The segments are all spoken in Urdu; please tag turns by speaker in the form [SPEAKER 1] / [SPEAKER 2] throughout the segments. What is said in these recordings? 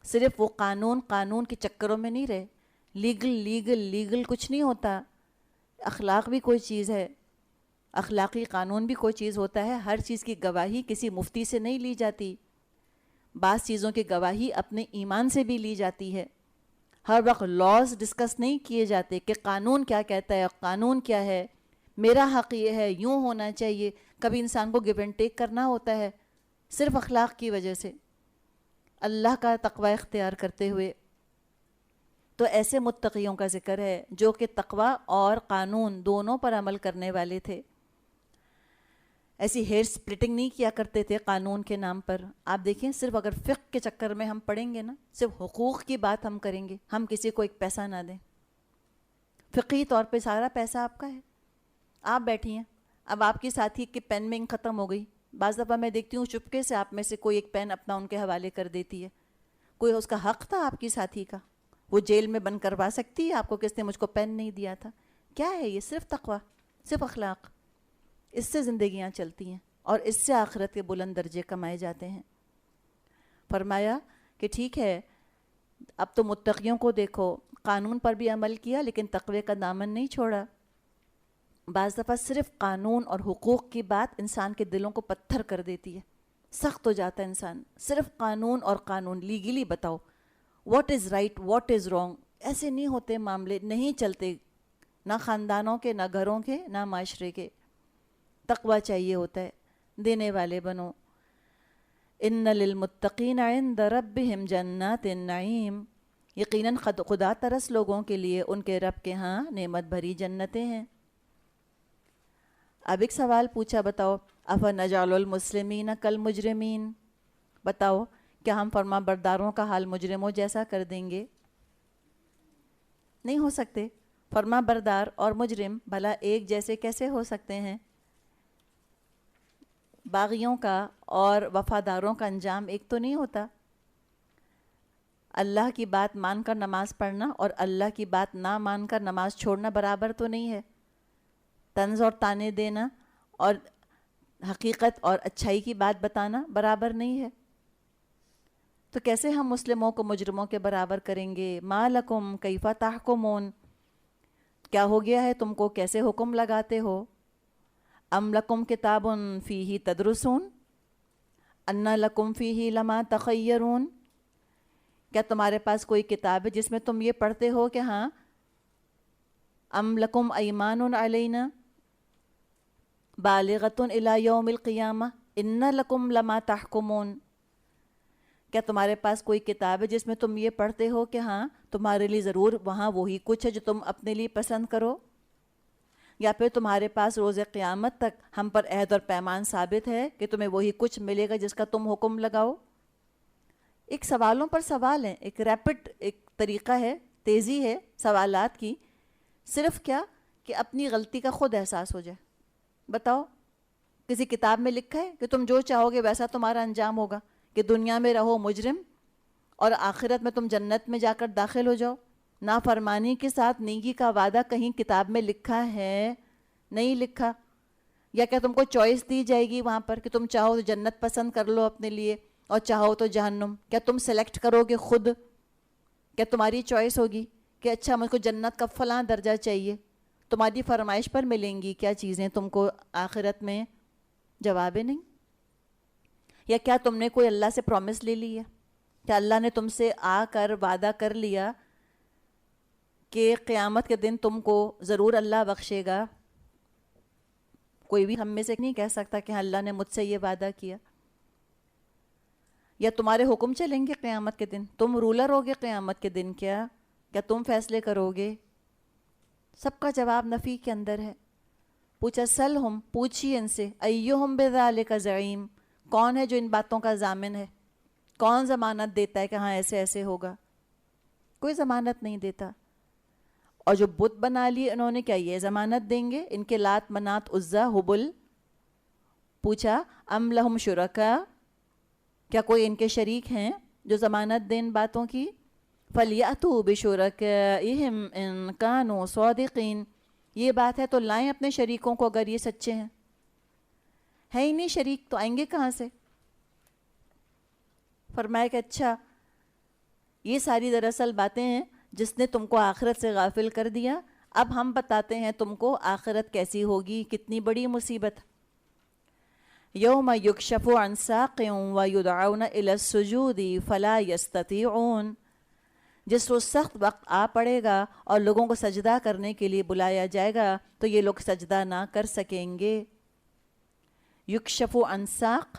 [SPEAKER 1] صرف وہ قانون کے چکروں میں نہیں رہے. لیگل کچھ نہیں ہوتا. اخلاق بھی کوئی چیز ہے, اخلاقی قانون بھی کوئی چیز ہوتا ہے. ہر چیز کی گواہی کسی مفتی سے نہیں لی جاتی. بعض چیزوں کی گواہی اپنے ایمان سے بھی لی جاتی ہے. ہر وقت لاز ڈسکس نہیں کیے جاتے کہ قانون کیا کہتا ہے, قانون کیا ہے, میرا حق یہ ہے, یوں ہونا چاہیے. کبھی انسان کو گیو اینڈ ٹیک کرنا ہوتا ہے صرف اخلاق کی وجہ سے, اللہ کا تقوی اختیار کرتے ہوئے. تو ایسے متقیوں کا ذکر ہے جو کہ تقوی اور قانون دونوں پر عمل کرنے والے تھے. ایسی ہیئر سپلٹنگ نہیں کیا کرتے تھے قانون کے نام پر. آپ دیکھیں, صرف اگر فقہ کے چکر میں ہم پڑھیں گے نا, صرف حقوق کی بات ہم کریں گے, ہم کسی کو ایک پیسہ نہ دیں. فقہی طور پہ سارا پیسہ آپ کا ہے. آپ بیٹھی ہیں, اب آپ کی ساتھی کی پین میں انک ختم ہو گئی. بعض دفعہ میں دیکھتی ہوں چپکے سے آپ میں سے کوئی ایک پین اپنا ان کے حوالے کر دیتی ہے. کوئی اس کا حق تھا آپ کی ساتھی کا, وہ جیل میں بند کروا سکتی ہے آپ کو, کس نے مجھ کو پین نہیں دیا تھا. کیا ہے یہ؟ صرف تقوی, صرف اخلاق. اس سے زندگیاں چلتی ہیں اور اس سے آخرت کے بلند درجے کمائے جاتے ہیں. فرمایا کہ ٹھیک ہے, اب تو متقیوں کو دیکھو, قانون پر بھی عمل کیا لیکن تقوی کا دامن نہیں چھوڑا. بعض دفعہ صرف قانون اور حقوق کی بات انسان کے دلوں کو پتھر کر دیتی ہے, سخت ہو جاتا ہے انسان. صرف قانون اور قانون, لیگلی بتاؤ what is right what is wrong. ایسے نہیں ہوتے معاملے, نہیں چلتے, نہ خاندانوں کے, نہ گھروں کے, نہ معاشرے کے. تقوی چاہیے ہوتا ہے, دینے والے بنو. ان للمتقین عند ربہم جنات النعیم, یقیناً خدا ترس لوگوں کے لیے ان کے رب کے ہاں نعمت بھری جنتیں ہیں. اب ایک سوال پوچھا, بتاؤ افنجعل المسلمین کالمجرمین, بتاؤ کیا ہم فرما برداروں کا حال مجرموں جیسا کر دیں گے؟ نہیں ہو سکتے. فرما بردار اور مجرم بھلا ایک جیسے کیسے ہو سکتے ہیں؟ باغیوں کا اور وفاداروں کا انجام ایک تو نہیں ہوتا. اللہ کی بات مان کر نماز پڑھنا اور اللہ کی بات نہ مان کر نماز چھوڑنا برابر تو نہیں ہے. طنز اور طعنے دینا اور حقیقت اور اچھائی کی بات بتانا برابر نہیں ہے. تو کیسے ہم مسلموں کو مجرموں کے برابر کریں گے؟ ما لکم کیف تحکمون, کیا ہو گیا ہے تم کو, کیسے حکم لگاتے ہو؟ ام لکم کتاب فیہ تدرسون ان لکم فیہ لما تخیرون, کیا تمہارے پاس کوئی کتاب ہے جس میں تم یہ پڑھتے ہو کہ ہاں ام لکم ایمان علینا بالغۃ الی یوم القیامہ ان لکم لما تحکمون, کیا تمہارے پاس کوئی کتاب ہے جس میں تم یہ پڑھتے ہو کہ ہاں تمہارے لیے ضرور وہاں وہی کچھ ہے جو تم اپنے لیے پسند کرو؟ یا پھر تمہارے پاس روز قیامت تک ہم پر عہد اور پیمان ثابت ہے کہ تمہیں وہی کچھ ملے گا جس کا تم حکم لگاؤ؟ ایک سوالوں پر سوال ہے, ایک ریپڈ ایک طریقہ ہے, تیزی ہے سوالات کی. صرف کیا کہ اپنی غلطی کا خود احساس ہو جائے. بتاؤ کسی کتاب میں لکھا ہے کہ تم جو چاہو گے ویسا تمہارا انجام ہوگا, کہ دنیا میں رہو مجرم اور آخرت میں تم جنت میں جا کر داخل ہو جاؤ؟ نافرمانی کے ساتھ نیکی کا وعدہ کہیں کتاب میں لکھا ہے؟ نہیں لکھا. یا کیا تم کو چوائس دی جائے گی وہاں پر کہ تم چاہو تو جنت پسند کر لو اپنے لیے اور چاہو تو جہنم؟ کیا تم سلیکٹ کرو گے خود؟ کیا تمہاری چوائس ہوگی کہ اچھا مجھ کو جنت کا فلاں درجہ چاہیے؟ تمہاری فرمائش پر ملیں گی کیا چیزیں تم کو آخرت میں؟ جواب نہیں. یا کیا تم نے کوئی اللہ سے پرومس لے لی ہے؟ کیا اللہ نے تم سے آ کر وعدہ کر لیا کہ قیامت کے دن تم کو ضرور اللہ بخشے گا؟ کوئی بھی ہم میں سے نہیں کہہ سکتا کہ اللہ نے مجھ سے یہ وعدہ کیا. یا تمہارے حکم چلیں گے قیامت کے دن؟ تم رولر ہوگے قیامت کے دن؟ کیا تم فیصلے کرو گے؟ سب کا جواب نفی کے اندر ہے. پوچھا سلہم, پوچھیے ان سے, ایہم بذالک زعیم, کون ہے جو ان باتوں کا ضامن ہے؟ کون ضمانت دیتا ہے کہ ہاں ایسے ایسے ہوگا؟ کوئی ضمانت نہیں دیتا. اور جو بت بنا لیے انہوں نے, کیا یہ ضمانت دیں گے؟ ان کے لات منات عزا حبل. پوچھا ام لہم شرکا, کیا کوئی ان کے شریک ہیں جو ضمانت دیں ان باتوں کی؟ فلیأتوا بشرکائہم ان کانوا صادقین, یہ بات ہے تو لائیں اپنے شریکوں کو اگر یہ سچے ہیں. ہے ہی نہیں شریک تو آئیں گے کہاں سے؟ فرمایا کہ اچھا یہ ساری دراصل باتیں ہیں جس نے تم کو آخرت سے غافل کر دیا. اب ہم بتاتے ہیں تم کو آخرت کیسی ہوگی, کتنی بڑی مصیبت. یوم یکشف عن ساق ویدعون الی السجود فلا یستطیعون. جس روز سخت وقت آ پڑے گا اور لوگوں کو سجدہ کرنے کے لیے بلایا جائے گا تو یہ لوگ سجدہ نہ کر سکیں گے. یکشف عن ساق,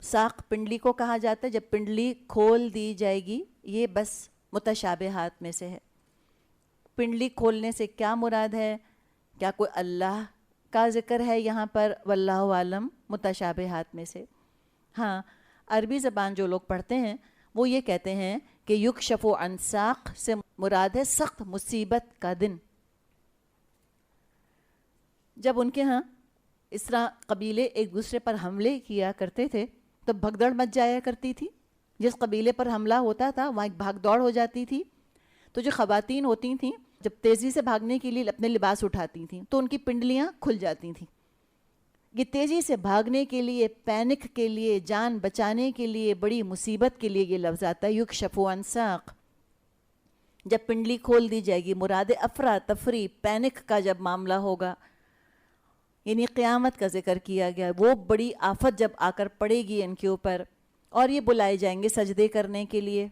[SPEAKER 1] ساق پنڈلی کو کہا جاتا ہے جب پنڈلی کھول دی جائے گی. یہ بس متشابہات میں سے ہے. پنڈلی کھولنے سے کیا مراد ہے؟ کیا کوئی اللہ کا ذکر ہے یہاں پر؟ واللہ عالم. متشابہات میں سے. ہاں عربی زبان جو لوگ پڑھتے ہیں وہ یہ کہتے ہیں کہ یکشف عن ساق سے مراد ہے سخت مصیبت کا دن. جب ان کے ہاں اس طرح قبیلے ایک دوسرے پر حملے کیا کرتے تھے تو بھگدڑ مچ جایا کرتی تھی. جس قبیلے پر حملہ ہوتا تھا وہاں ایک بھاگ دوڑ ہو جاتی تھی. تو جو خواتین ہوتی تھیں جب تیزی سے بھاگنے کے لیے اپنے لباس اٹھاتی تھیں تو ان کی پنڈلیاں کھل جاتی تھیں. یہ تیزی سے بھاگنے کے لیے, پینک کے لیے, جان بچانے کے لیے, بڑی مصیبت کے لیے یہ لفظ آتا ہے یکشف عن ساق. جب پنڈلی کھول دی جائے گی مراد افراتفری, پینک کا جب معاملہ ہوگا, یعنی قیامت کا ذکر کیا گیا. وہ بڑی آفت جب آ کر پڑے گی ان کے اوپر اور یہ بلائے جائیں گے سجدے کرنے کے لیے.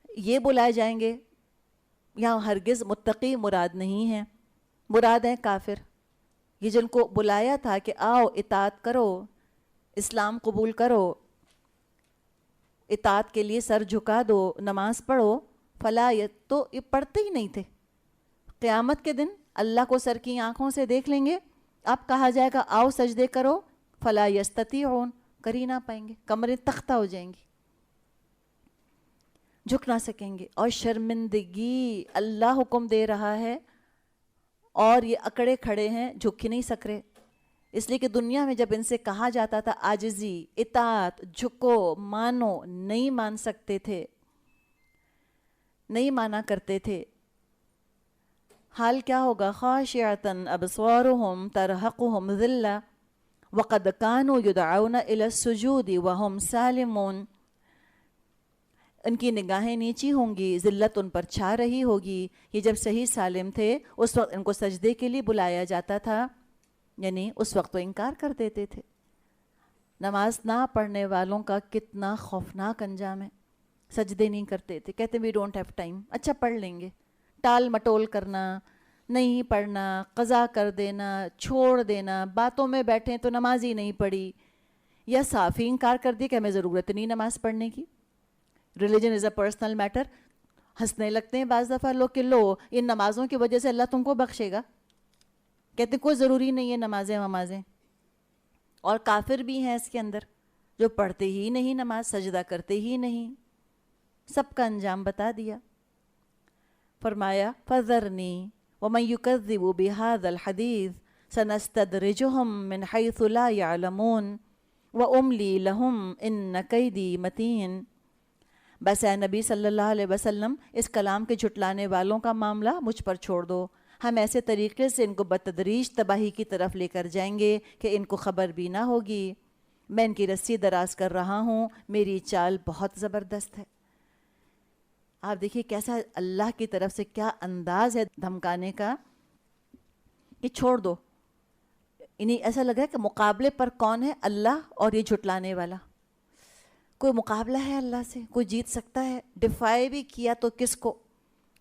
[SPEAKER 1] یہ بلائے جائیں گے. یہاں ہرگز متقی مراد نہیں ہے, مراد ہے کافر. یہ جن کو بلایا تھا کہ آؤ اطاعت کرو, اسلام قبول کرو, اطاعت کے لیے سر جھکا دو, نماز پڑھو, فلا, تو یہ پڑھتے ہی نہیں تھے. قیامت کے دن اللہ کو سر کی آنکھوں سے دیکھ لیں گے. اب کہا جائے گا آؤ سجدے کرو, فلا یستطیعون, کر ہی نہ پائیں گے, کمریں تختہ ہو جائیں گی, جھک نہ سکیں گے. اور شرمندگی, اللہ حکم دے رہا ہے اور یہ اکڑے کھڑے ہیں, جھک ہی نہیں سک رہے. اس لیے کہ دنیا میں جب ان سے کہا جاتا تھا عاجزی, اطاعت, جھکو, مانو, نہیں مان سکتے تھے, نہیں مانا کرتے تھے. حال کیا ہوگا؟ خاشعۃ ابصارهم ترہقهم ذلہ وقد كانوا يدعون الى السجود وهم سالمون. ان کی نگاہیں نیچی ہوں گی, ذلت ان پر چھا رہی ہوگی. یہ جب صحیح سالم تھے اس وقت ان کو سجدے کے لیے بلایا جاتا تھا, یعنی اس وقت تو انکار کر دیتے تھے. نماز نہ پڑھنے والوں کا کتنا خوفناک انجام ہے. سجدے نہیں کرتے تھے, کہتے وی ڈونٹ ہیو ٹائم. اچھا پڑھ لیں گے, ٹال مٹول کرنا, نہیں پڑھنا, قضا کر دینا, چھوڑ دینا, باتوں میں بیٹھیں تو نماز ہی نہیں پڑھی, یا صاف ہی انکار کر دی کہ ہمیں ضرورت نہیں نماز پڑھنے کی. Religion is a personal matter. ہنسنے لگتے ہیں بعض دفعہ لوگ کہ لو ان نمازوں کی وجہ سے اللہ تم کو بخشے گا. کہتے ہیں کوئی ضروری نہیں ہے نمازیں. اور کافر بھی ہیں اس کے اندر جو پڑھتے ہی نہیں نماز, سجدہ کرتے ہی نہیں. سب کا انجام بتا دیا. فرمایا فذرنی ومن یکذب بہذا الحدیث سنستدرجہم من حیث لا یعلمون واملی لہم ان کیدی متین. بس اے نبی صلی اللہ علیہ وسلم, اس کلام کے جھٹلانے والوں کا معاملہ مجھ پر چھوڑ دو. ہم ایسے طریقے سے ان کو بتدریج تباہی کی طرف لے کر جائیں گے کہ ان کو خبر بھی نہ ہوگی. میں ان کی رسی دراز کر رہا ہوں, میری چال بہت زبردست ہے. آپ دیکھیے کیسا اللہ کی طرف سے کیا انداز ہے دھمکانے کا کہ چھوڑ دو. انہیں ایسا لگ رہا ہے کہ مقابلے پر کون ہے؟ اللہ اور یہ جھٹلانے والا. کوئی مقابلہ ہے اللہ سے؟ کوئی جیت سکتا ہے؟ ڈیفائی بھی کیا تو کس کو؟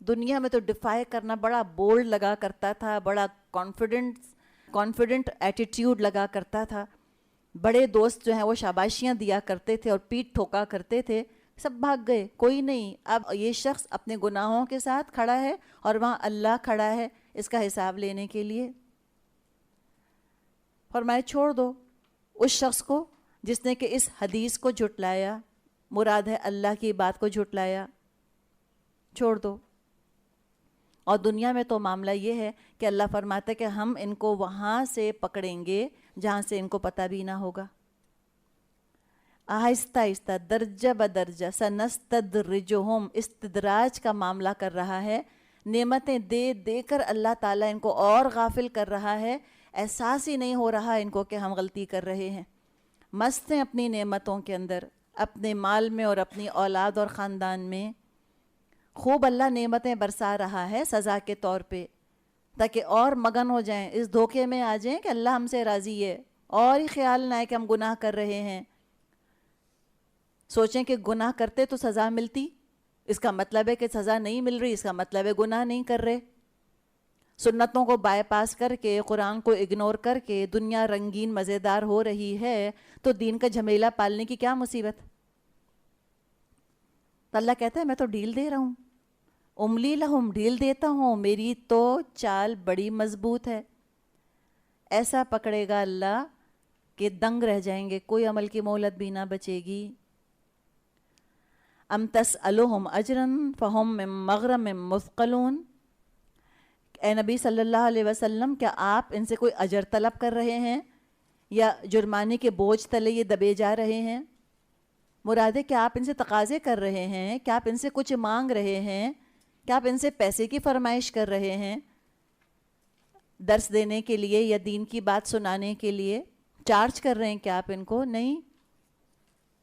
[SPEAKER 1] دنیا میں تو ڈیفائی کرنا بڑا بولڈ لگا کرتا تھا, بڑا کانفیڈنٹ ایٹیٹیوڈ لگا کرتا تھا. بڑے دوست جو ہیں وہ شاباشیاں دیا کرتے تھے اور پیٹھ ٹھوکا کرتے تھے. سب بھاگ گئے, کوئی نہیں. اب یہ شخص اپنے گناہوں کے ساتھ کھڑا ہے اور وہاں اللہ کھڑا ہے اس کا حساب لینے کے لیے. فرمائے چھوڑ دو اس شخص کو جس نے کہ اس حدیث کو جھٹلایا, مراد ہے اللہ کی بات کو جھٹلایا. چھوڑ دو. اور دنیا میں تو معاملہ یہ ہے کہ اللہ فرماتا ہے کہ ہم ان کو وہاں سے پکڑیں گے جہاں سے ان کو پتہ بھی نہ ہوگا. آہستہ آہستہ, درجہ بدرجہ, سنستدرجہم, استدراج کا معاملہ کر رہا ہے. نعمتیں دے دے کر اللہ تعالیٰ ان کو اور غافل کر رہا ہے. احساس ہی نہیں ہو رہا ان کو کہ ہم غلطی کر رہے ہیں. مست ہیں اپنی نعمتوں کے اندر, اپنے مال میں اور اپنی اولاد اور خاندان میں خوب اللہ نعمتیں برسا رہا ہے سزا کے طور پہ، تاکہ اور مگن ہو جائیں، اس دھوکے میں آ جائیں کہ اللہ ہم سے راضی ہے، اور ہی خیال نہ ہے کہ ہم گناہ کر رہے ہیں۔ سوچیں کہ گناہ کرتے تو سزا ملتی، اس کا مطلب ہے کہ سزا نہیں مل رہی، اس کا مطلب ہے گناہ نہیں کر رہے۔ سنتوں کو بائی پاس کر کے، قرآن کو اگنور کر کے دنیا رنگین مزیدار ہو رہی ہے، تو دین کا جھمیلا پالنے کی کیا مصیبت؟ تو اللہ کہتا ہے میں تو ڈھیل دے رہا ہوں، املی لہم، ڈھیل دیتا ہوں، میری تو چال بڑی مضبوط ہے۔ ایسا پکڑے گا اللہ کہ دنگ رہ جائیں گے، کوئی عمل کی مہلت بھی نہ بچے گی۔ ام تسألہم اجرا فہم من مغرم مثقلون، اے نبی صلی اللہ علیہ وسلم کیا آپ ان سے کوئی اجر طلب کر رہے ہیں یا جرمانے کے بوجھ تلے یہ دبے جا رہے ہیں؟ مراد ہے کہ آپ ان سے تقاضے کر رہے ہیں، کیا آپ ان سے کچھ مانگ رہے ہیں، کیا آپ ان سے پیسے کی فرمائش کر رہے ہیں درس دینے کے لیے یا دین کی بات سنانے کے لیے؟ چارج کر رہے ہیں کیا آپ ان کو؟ نہیں،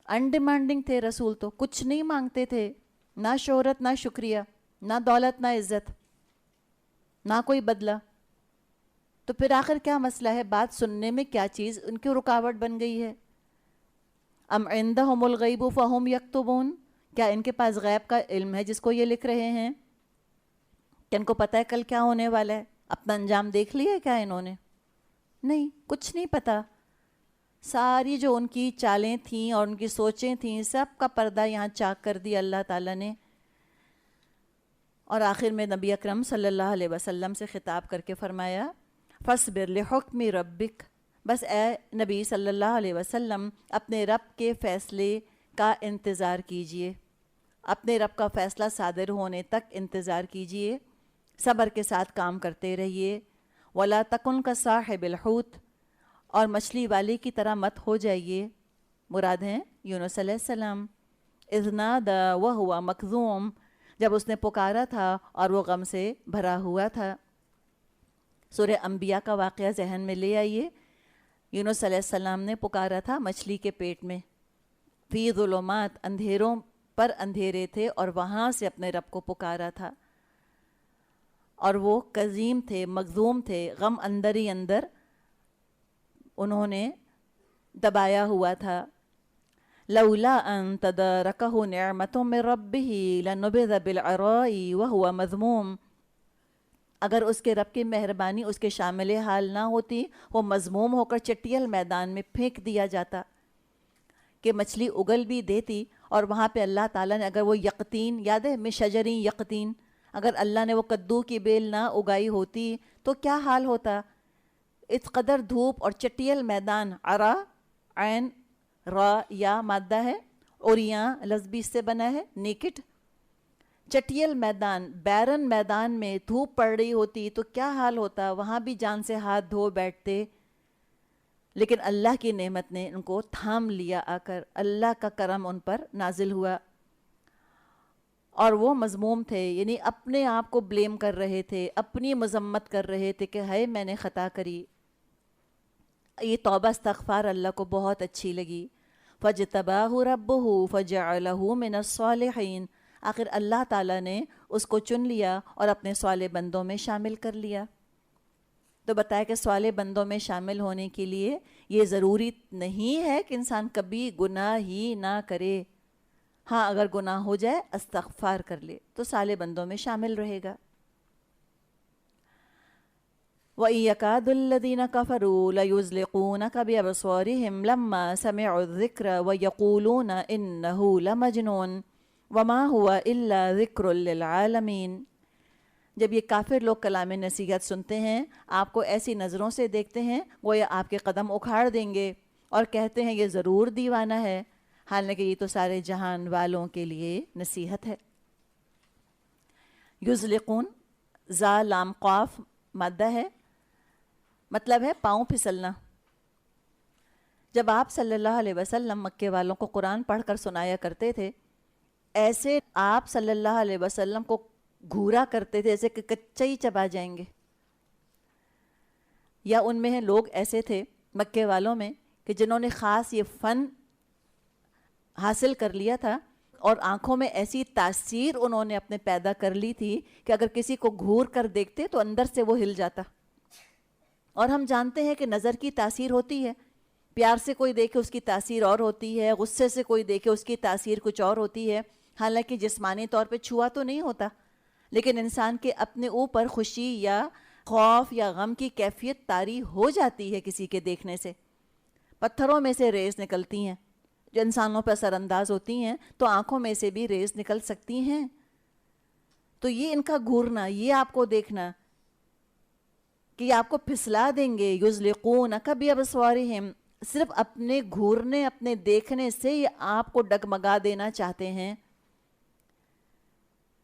[SPEAKER 1] انڈیمانڈنگ تھے رسول، تو کچھ نہیں مانگتے تھے، نہ شہرت، نہ شکریہ، نہ دولت، نہ عزت، نہ کوئی بدلہ۔ تو پھر آخر کیا مسئلہ ہے؟ بات سننے میں کیا چیز ان کی رکاوٹ بن گئی ہے؟ ام عندہم الغیب فہم یکتبون، کیا ان کے پاس غیب کا علم ہے جس کو یہ لکھ رہے ہیں؟ کہ ان کو پتہ ہے کل کیا ہونے والا ہے؟ اپنا انجام دیکھ لیا کیا انہوں نے؟ نہیں، کچھ نہیں پتہ۔ ساری جو ان کی چالیں تھیں اور ان کی سوچیں تھیں، سب کا پردہ یہاں چاک کر دیا اللہ تعالیٰ نے۔ اور آخر میں نبی اکرم صلی اللہ علیہ وسلم سے خطاب کر کے فرمایا فاصبر لحکم ربک، بس اے نبی صلی اللہ علیہ وسلم اپنے رب کے فیصلے کا انتظار کیجئے، اپنے رب کا فیصلہ صادر ہونے تک انتظار کیجئے، صبر کے ساتھ کام کرتے رہیے۔ ولا تکن کصاحب الحوت، اور مچھلی والے کی طرح مت ہو جائیے، مراد ہیں یونس علیہ السلام، اذ نادی وہو مکظوم، جب اس نے پکارا تھا اور وہ غم سے بھرا ہوا تھا۔ سورہ انبیاء کا واقعہ ذہن میں لے آئیے، یونس علیہ السلام نے پکارا تھا مچھلی کے پیٹ میں، فی ظلمات، اندھیروں پر اندھیرے تھے، اور وہاں سے اپنے رب کو پکارا تھا، اور وہ کظیم تھے، مغزوم تھے، غم اندر ہی اندر انہوں نے دبایا ہوا تھا۔ لولا ان تدارکہ نعمت من ربہ لنبذ بالعراء وہو مذموم، اگر اس کے رب کی مہربانی اس کے شامل حال نہ ہوتی، وہ مذموم ہو کر چٹیل میدان میں پھینک دیا جاتا۔ کہ مچھلی اگل بھی دیتی، اور وہاں پہ اللہ تعالیٰ نے اگر وہ یقطین، یاد ہے من شجر یقطین، اگر اللہ نے وہ کدو کی بیل نہ اگائی ہوتی تو کیا حال ہوتا؟ اس قدر دھوپ اور چٹیل میدان، عرا عین را یا مادہ ہے، اوریاں لفظ بھی اس سے بنا ہے، نیکٹ، چٹیل میدان، بیرن میدان میں دھوپ پڑ رہی ہوتی تو کیا حال ہوتا؟ وہاں بھی جان سے ہاتھ دھو بیٹھتے، لیکن اللہ کی نعمت نے ان کو تھام لیا، آ کر اللہ کا کرم ان پر نازل ہوا، اور وہ مذموم تھے، یعنی اپنے آپ کو بلیم کر رہے تھے، اپنی مذمت کر رہے تھے کہ ہائے میں نے خطا کری۔ یہ توبہ استغفار اللہ کو بہت اچھی لگی۔ فَاجْتَبَاهُ رَبُّهُ فَجَعَلَهُ مِنَ الصَّالِحِينَ، آخر اللہ تعالیٰ نے اس کو چن لیا اور اپنے صالح بندوں میں شامل کر لیا۔ تو بتایا کہ صالح بندوں میں شامل ہونے کے لیے یہ ضروری نہیں ہے کہ انسان کبھی گناہ ہی نہ کرے، ہاں اگر گناہ ہو جائے استغفار کر لے تو صالح بندوں میں شامل رہے گا۔ وَإِن يَكَادُ الَّذِينَ كَفَرُوا لَيُزْلِقُونَكَ بِأَبْصَارِهِمْ لَمَّا سَمِعُوا الذِّكْرَ وَيَقُولُونَ إِنَّهُ لَمَجْنُونٌ وَمَا هُوَ إِلَّا ذِكْرٌ لِّلْعَالَمِينَ۔ جب یہ کافر لوگ کلام نصیحت سنتے ہیں، آپ کو ایسی نظروں سے دیکھتے ہیں گویا آپ کے قدم اکھاڑ دیں گے، اور کہتے ہیں یہ ضرور دیوانہ ہے، حالانکہ یہ تو سارے جہان والوں کے لیے نصیحت ہے۔ یزلقون، زا لام قاف مادہ ہے، مطلب ہے پاؤں پھسلنا۔ جب آپ صلی اللہ علیہ وسلم مکے والوں کو قرآن پڑھ کر سنایا کرتے تھے، ایسے آپ صلی اللہ علیہ وسلم کو گھورا کرتے تھے جیسے کہ کچا ہی چبا جائیں گے۔ یا ان میں لوگ ایسے تھے مکے والوں میں کہ جنہوں نے خاص یہ فن حاصل کر لیا تھا اور آنکھوں میں ایسی تاثیر انہوں نے اپنے پیدا کر لی تھی کہ اگر کسی کو گھور کر دیکھتے تو اندر سے وہ ہل جاتا. اور ہم جانتے ہیں کہ نظر کی تاثیر ہوتی ہے. پیار سے کوئی دیکھے اس کی تاثیر اور ہوتی ہے, غصے سے کوئی دیکھے اس کی تاثیر کچھ اور ہوتی ہے. حالانکہ جسمانی طور پہ چھوا تو نہیں ہوتا, لیکن انسان کے اپنے اوپر خوشی یا خوف یا غم کی کیفیت طاری ہو جاتی ہے کسی کے دیکھنے سے. پتھروں میں سے ریز نکلتی ہیں جو انسانوں پر اثر انداز ہوتی ہیں, تو آنکھوں میں سے بھی ریز نکل سکتی ہیں. تو یہ ان کا گھورنا, یہ آپ کو دیکھنا کہ یہ آپ کو پھسلا دیں گے. یزلقونک بابصارہم, صرف اپنے گھورنے, اپنے دیکھنے سے یہ آپ کو ڈگمگا دینا چاہتے ہیں.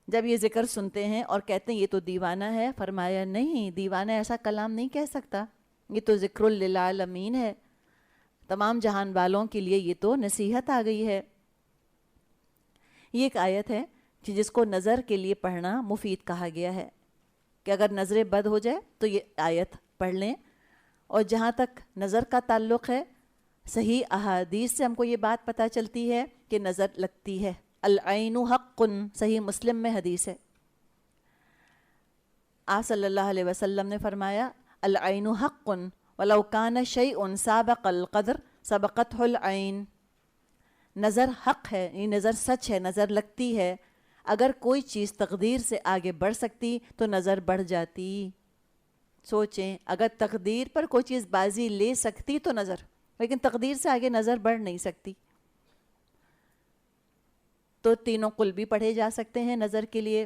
[SPEAKER 1] جب یہ ذکر سنتے ہیں اور کہتے ہیں یہ تو دیوانہ ہے, فرمایا نہیں, دیوانہ ایسا کلام نہیں کہہ سکتا, یہ تو ذکر للعالمین ہے, تمام جہان والوں کے لیے یہ تو نصیحت آ گئی ہے. یہ ایک آیت ہے کہ جس کو نظر کے لیے پڑھنا مفید کہا گیا ہے کہ اگر نظر بد ہو جائے تو یہ آیت پڑھ لیں. اور جہاں تک نظر کا تعلق ہے, صحیح احادیث سے ہم کو یہ بات پتہ چلتی ہے کہ نظر لگتی ہے. العین حق, صحیح مسلم میں حدیث ہے. آپ صلی اللہ علیہ وسلم نے فرمایا العین حق ولو کان شیء سابق القدر سبقته العین. نظر حق ہے, یہ نظر سچ ہے, نظر لگتی ہے. اگر کوئی چیز تقدیر سے آگے بڑھ سکتی تو نظر بڑھ جاتی. سوچیں, اگر تقدیر پر کوئی چیز بازی لے سکتی تو نظر, لیکن تقدیر سے آگے نظر بڑھ نہیں سکتی. تو تینوں قل بھی پڑھے جا سکتے ہیں نظر کے لیے.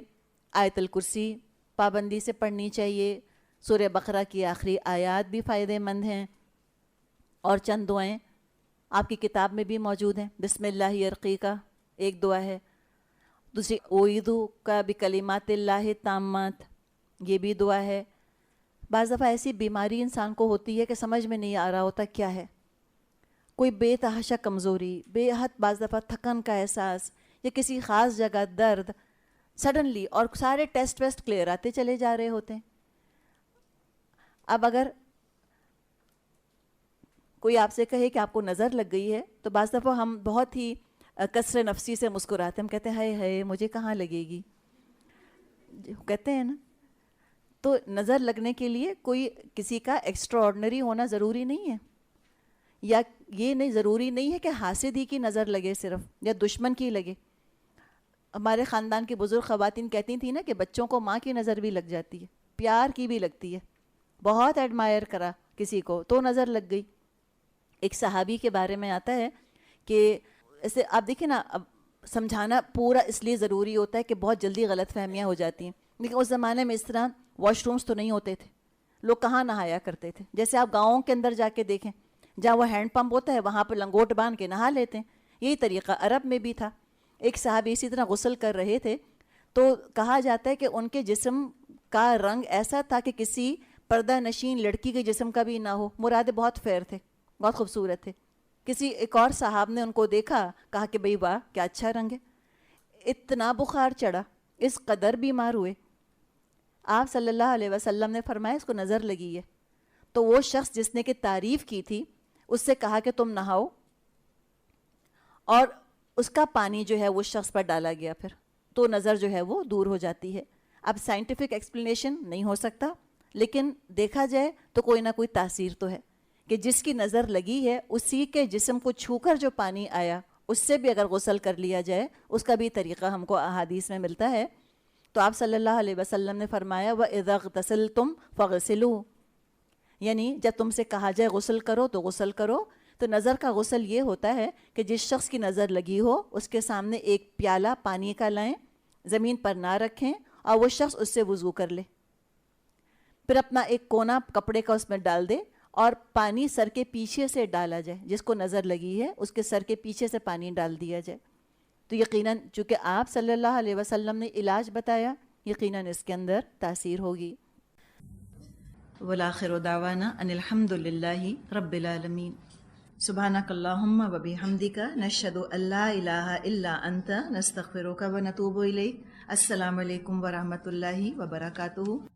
[SPEAKER 1] آیت الکرسی پابندی سے پڑھنی چاہیے. سورہ بقرہ کی آخری آیات بھی فائدہ مند ہیں, اور چند دعائیں آپ کی کتاب میں بھی موجود ہیں. بسم اللہ ارقیکا ایک دعا ہے, دوسری اعوذ کا بکلمات اللہ التامات, یہ بھی دعا ہے. بعض دفعہ ایسی بیماری انسان کو ہوتی ہے کہ سمجھ میں نہیں آ رہا ہوتا کیا ہے, کوئی بے تحاشا کمزوری, بے حد بعض دفعہ تھکن کا احساس, یا کسی خاص جگہ درد سڈنلی, اور سارے ٹیسٹ ویسٹ کلیئر آتے چلے جا رہے ہوتے ہیں. اب اگر کوئی آپ سے کہے کہ آپ کو نظر لگ گئی ہے تو بعض دفعہ ہم بہت ہی کسر نفسی سے مسکراتے ہیں. ہم کہتے ہیں ہائے ہائے مجھے کہاں لگے گی, کہتے ہیں نا. تو نظر لگنے کے لیے کوئی کسی کا ایکسٹرا آرڈنری ہونا ضروری نہیں ہے, یا یہ نہیں ضروری نہیں ہے کہ حاسد ہی کی نظر لگے صرف, یا دشمن کی لگے. ہمارے خاندان کی بزرگ خواتین کہتی تھیں نا کہ بچوں کو ماں کی نظر بھی لگ جاتی ہے, پیار کی بھی لگتی ہے. بہت ایڈمائر کرا کسی کو تو نظر لگ گئی. ایک صحابی کے بارے میں آتا ہے کہ ایسے آپ دیکھیں نا, اب سمجھانا پورا اس لیے ضروری ہوتا ہے کہ بہت جلدی غلط فہمیاں ہو جاتی ہیں. لیکن اس زمانے میں اس طرح واش رومز تو نہیں ہوتے تھے, لوگ کہاں نہایا کرتے تھے. جیسے آپ گاؤں کے اندر جا کے دیکھیں, جہاں وہ ہینڈ پمپ ہوتا ہے وہاں پہ لنگوٹ باندھ کے نہا لیتے ہیں. یہی طریقہ عرب میں بھی تھا. ایک صحابی اسی طرح غسل کر رہے تھے تو کہا جاتا ہے کہ ان کے جسم کا رنگ ایسا تھا کہ کسی پردہ نشین لڑکی کے جسم کا بھی نہ ہو. مراد بہت فیر تھے, بہت خوبصورت تھے. کسی ایک اور صاحب نے ان کو دیکھا, کہا کہ بھئی واہ کیا اچھا رنگ ہے. اتنا بخار چڑھا, اس قدر بیمار ہوئے. آپ صلی اللہ علیہ وسلم نے فرمایا اس کو نظر لگی ہے. تو وہ شخص جس نے کہ تعریف کی تھی اس سے کہا کہ تم نہاؤ, اور اس کا پانی جو ہے وہ شخص پر ڈالا گیا, پھر تو نظر جو ہے وہ دور ہو جاتی ہے. اب سائنٹیفک ایکسپلینیشن نہیں ہو سکتا, لیکن دیکھا جائے تو کوئی نہ کوئی تاثیر تو ہے کہ جس کی نظر لگی ہے اسی کے جسم کو چھو کر جو پانی آیا اس سے بھی اگر غسل کر لیا جائے, اس کا بھی طریقہ ہم کو احادیث میں ملتا ہے. تو آپ صلی اللہ علیہ وسلم نے فرمایا وَإِذَا اغْتَسَلْتُمْ فَاغْسِلُوا, یعنی جب تم سے کہا جائے غسل کرو تو غسل کرو. تو نظر کا غسل یہ ہوتا ہے کہ جس شخص کی نظر لگی ہو اس کے سامنے ایک پیالہ پانی کا لائیں, زمین پر نہ رکھیں, اور وہ شخص اس سے وضو کر لے. پھر اپنا ایک کونا کپڑے کا اس میں ڈال دے, اور پانی سر کے پیچھے سے ڈالا جائے. جس کو نظر لگی ہے اس کے سر کے پیچھے سے پانی ڈال دیا جائے. تو یقیناً چونکہ آپ صلی اللہ علیہ وسلم نے علاج بتایا, یقیناً اس کے اندر تاثیر ہوگی. والآخر دعوانا ان الحمد للہ رب العالمین. سبحانک اللہم و بحمدک نشہد ان لا الہ الا انت نستغفرک و نتوب الیک. السلام علیکم ورحمۃ اللہ وبرکاتہ.